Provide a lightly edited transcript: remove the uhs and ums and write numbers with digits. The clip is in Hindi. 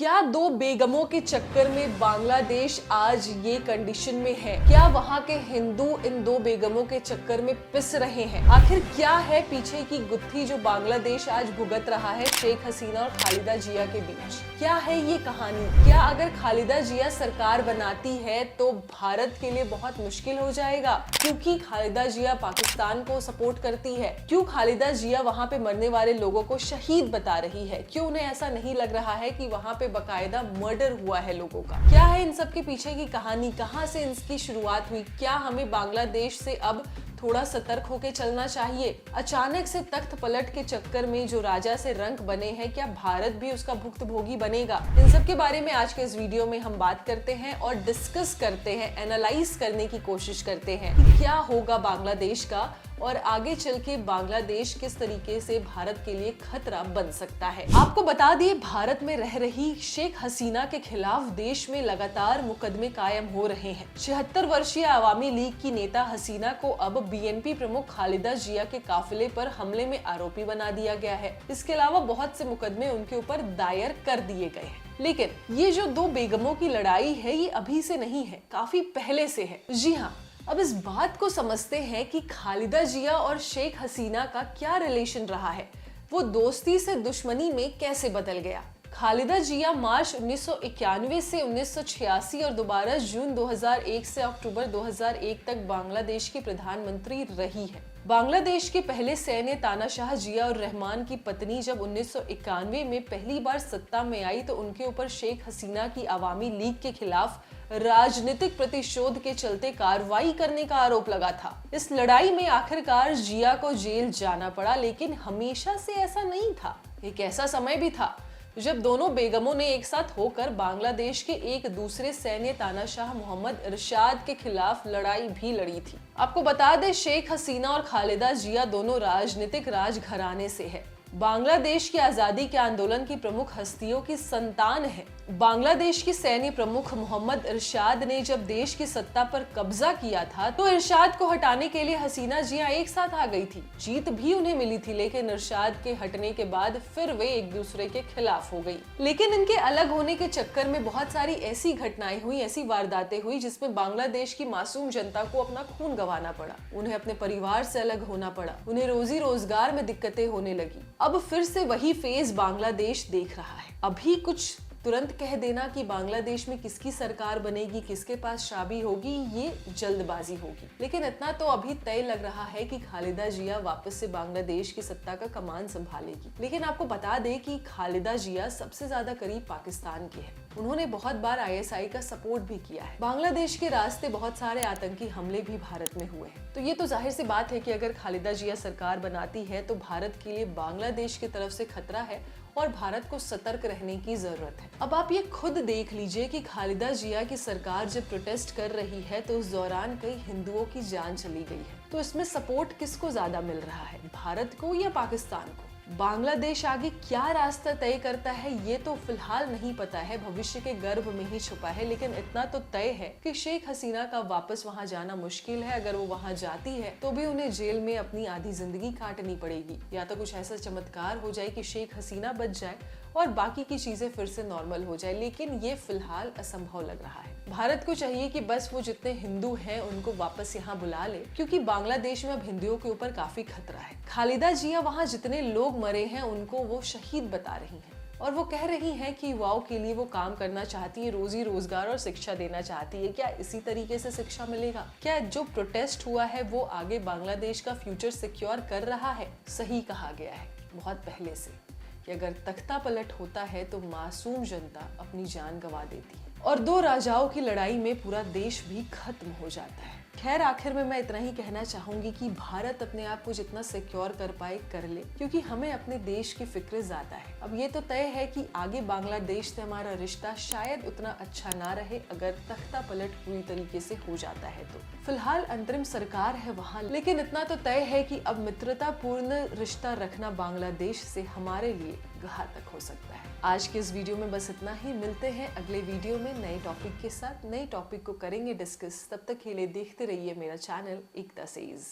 क्या दो बेगमों के चक्कर में बांग्लादेश आज ये कंडीशन में है? क्या वहाँ के हिंदू इन दो बेगमों के चक्कर में पिस रहे हैं? आखिर क्या है पीछे की गुत्थी जो बांग्लादेश आज भुगत रहा है शेख हसीना और खालिदा जिया के बीच? क्या है ये कहानी? क्या अगर खालिदा जिया सरकार बनाती है तो भारत के लिए बहुत मुश्किल हो जाएगा, क्योंकि खालिदा जिया पाकिस्तान को सपोर्ट करती है? क्यों खालिदा जिया वहाँ पे मरने वाले लोगों को शहीद बता रही है? क्यों उन्हें ऐसा नहीं लग रहा है कि वहाँ पे बकायदा मर्डर हुआ है लोगों का? क्या है इन सब के पीछे की कहानी? कहाँ से इसकी शुरुआत हुई? क्या हमें बांग्लादेश से अब थोड़ा सतर्क होकर चलना चाहिए? अचानक से तख्त पलट के चक्कर में जो राजा से रंक बने हैं, क्या भारत भी उसका भुक्तभोगी बनेगा? इन सब के बारे में आज के इस वीडियो में हम बात करते हैं और डिस्कस करते हैं, एनालाइज करने की कोशिश करते हैं कि क्या होगा बांग्लादेश का और आगे चल के बांग्लादेश किस तरीके से भारत के लिए खतरा बन सकता है। आपको बता दिए, भारत में रह रही शेख हसीना के खिलाफ देश में लगातार मुकदमे कायम हो रहे हैं। 76 वर्षीय अवामी लीग की नेता हसीना को अब बीएनपी प्रमुख खालिदा जिया के काफिले पर हमले में आरोपी बना दिया गया है। इसके अलावा बहुत से मुकदमे उनके ऊपर दायर कर दिए गए हैं। लेकिन ये जो दो बेगमों की लड़ाई है, ये अभी से नहीं है, काफी पहले से है। जी हाँ, अब इस बात को समझते हैं कि खालिदा जिया और शेख हसीना का क्या रिलेशन रहा है, वो दोस्ती से दुश्मनी में कैसे बदल गया। खालिदा जिया मार्च 1991 से 1986 और दोबारा जून 2001 से अक्टूबर 2001 तक बांग्लादेश की प्रधानमंत्री रही है। बांग्लादेश के पहले सैन्य तानाशाह जिया और रहमान की पत्नी जब 1991 में पहली बार सत्ता में आई तो उनके ऊपर शेख हसीना की अवामी लीग के खिलाफ राजनीतिक प्रतिशोध के चलते कार्रवाई करने का आरोप लगा था। इस लड़ाई में आखिरकार जिया को जेल जाना पड़ा, लेकिन हमेशा से ऐसा नहीं था। एक ऐसा समय भी था जब दोनों बेगमों ने एक साथ होकर बांग्लादेश के एक दूसरे सैन्य तानाशाह मोहम्मद इरशाद के खिलाफ लड़ाई भी लड़ी थी। आपको बता दें, शेख हसीना और खालिदा जिया दोनों राजनीतिक राजघराने से है। बांग्लादेश की आजादी के आंदोलन की प्रमुख हस्तियों की संतान है। बांग्लादेश की सैन्य प्रमुख मोहम्मद इरशाद ने जब देश की सत्ता पर कब्जा किया था तो इरशाद को हटाने के लिए हसीना जिया एक साथ आ गई थी। जीत भी उन्हें मिली थी, लेकिन इरशाद के हटने के बाद फिर वे एक दूसरे के खिलाफ हो गई। लेकिन इनके अलग होने के चक्कर में बहुत सारी ऐसी घटनाएं हुई, ऐसी वारदातें हुई जिसमें बांग्लादेश की मासूम जनता को अपना खून गंवाना पड़ा, उन्हें अपने परिवार से अलग होना पड़ा, उन्हें रोजी रोजगार में दिक्कतें होने लगी। अब फिर से वही फेज बांग्लादेश देख रहा है। अभी कुछ तुरंत कह देना कि बांग्लादेश में किसकी सरकार बनेगी, किसके पास चाबी होगी, ये जल्दबाजी होगी। लेकिन इतना तो अभी तय लग रहा है कि खालिदा जिया वापस से बांग्लादेश की सत्ता का कमान संभालेगी। लेकिन आपको बता दें कि खालिदा जिया सबसे ज्यादा करीब पाकिस्तान की है। उन्होंने बहुत बार आईएसआई का सपोर्ट भी किया है। बांग्लादेश के रास्ते बहुत सारे आतंकी हमले भी भारत में हुए हैं। तो ये तो जाहिर सी बात है कि अगर खालिदा जिया सरकार बनाती है तो भारत के लिए बांग्लादेश की तरफ से खतरा है और भारत को सतर्क रहने की जरूरत है। अब आप ये खुद देख लीजिए कि खालिदा जिया की सरकार जब प्रोटेस्ट कर रही है तो उस दौरान कई हिंदुओं की जान चली गई है। तो इसमें सपोर्ट किसको ज्यादा मिल रहा है, भारत को या पाकिस्तान को? बांग्लादेश आगे क्या रास्ता तय करता है ये तो फिलहाल नहीं पता है, भविष्य के गर्भ में ही छुपा है। लेकिन इतना तो तय है कि शेख हसीना का वापस वहां जाना मुश्किल है। अगर वो वहां जाती है तो भी उन्हें जेल में अपनी आधी जिंदगी काटनी पड़ेगी, या तो कुछ ऐसा चमत्कार हो जाए कि शेख हसीना बच जाए और बाकी की चीजें फिर से नॉर्मल हो जाए। लेकिन ये फिलहाल असंभव लग रहा है। भारत को चाहिए कि बस वो जितने हिंदू हैं उनको वापस यहाँ बुला ले, क्योंकि बांग्लादेश में अब हिंदुओं के ऊपर काफी खतरा है। खालिदा जिया वहाँ जितने लोग मरे हैं उनको वो शहीद बता रही हैं और वो कह रही हैं कि युवाओं के लिए वो काम करना चाहती है, रोजी रोजगार और शिक्षा देना चाहती है। क्या इसी तरीके से शिक्षा मिलेगा? क्या जो प्रोटेस्ट हुआ है वो आगे बांग्लादेश का फ्यूचर सिक्योर कर रहा है? सही कहा गया है बहुत पहले से कि अगर तख्ता पलट होता है तो मासूम जनता अपनी जान गंवा देती है और दो राजाओं की लड़ाई में पूरा देश भी खत्म हो जाता है। खैर, आखिर में मैं इतना ही कहना चाहूंगी कि भारत अपने आप को जितना सिक्योर कर पाए कर ले, क्योंकि हमें अपने देश की फिक्र ज्यादा है। अब ये तो तय है कि आगे बांग्लादेश से हमारा रिश्ता शायद उतना अच्छा ना रहे अगर तख्ता पलट पूरी तरीके से हो जाता है तो। फिलहाल अंतरिम सरकार है वहाँ, लेकिन इतना तो तय है कि अब मित्रतापूर्ण रिश्ता रखना बांग्लादेश से हमारे लिए घातक हो सकता है। आज के इस वीडियो में बस इतना ही। मिलते हैं अगले वीडियो में नए टॉपिक के साथ। नए टॉपिक को करेंगे डिस्कस। तब तक के लिए देखते रहिए मेरा चैनल एकता सेज।